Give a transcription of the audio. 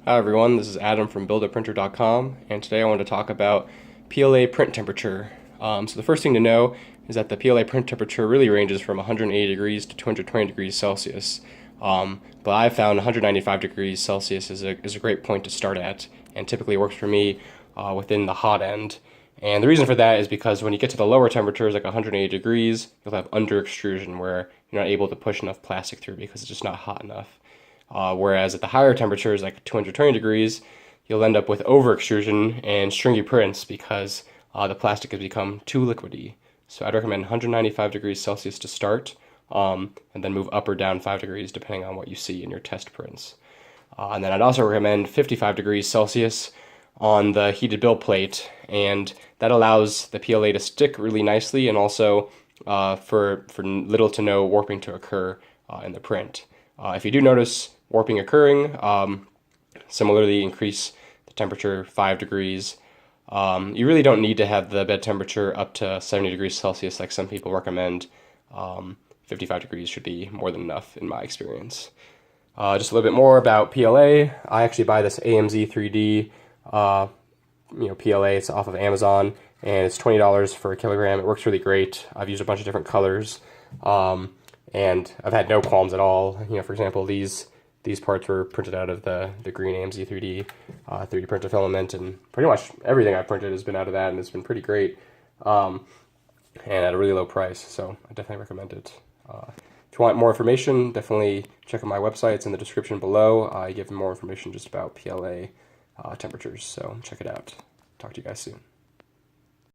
Hi everyone, this is Adam from buildaprinter.com, and today I want to talk about PLA print temperature. So the first thing to know is that the PLA print temperature really ranges from 180 degrees to 220 degrees Celsius. But I've found 195 degrees Celsius is a great point to start at, and typically works for me within the hot end. And the reason for that is because when you get to the lower temperatures, like 180 degrees, you'll have under extrusion where you're not able to push enough plastic through because it's just not hot enough. Whereas at the higher temperatures, like 220 degrees, you'll end up with over extrusion and stringy prints because the plastic has become too liquidy. So I'd recommend 195 degrees Celsius to start, and then move up or down 5 degrees depending on what you see in your test prints. And then I'd also recommend 55 degrees Celsius on the heated build plate, and that allows the PLA to stick really nicely and also for little to no warping to occur in the print. If you do notice warping occurring, similarly increase the temperature 5 degrees. You really don't need to have the bed temperature up to 70 degrees Celsius like some people recommend. 55 degrees should be more than enough in my experience. Just a little bit more about PLA. I actually buy this AMZ 3D PLA. It's off of Amazon, and it's $20 for a kilogram. It works really great. I've used a bunch of different colors, and I've had no qualms at all. For example, these parts were printed out of the green AMZ 3D 3D printer filament, and pretty much everything I've printed has been out of that, and it's been pretty great, and at a really low price. So I definitely recommend it. If you want more information, definitely check out my website. It's in the description below. I give more information just about PLA temperatures, so check it out. Talk to you guys soon.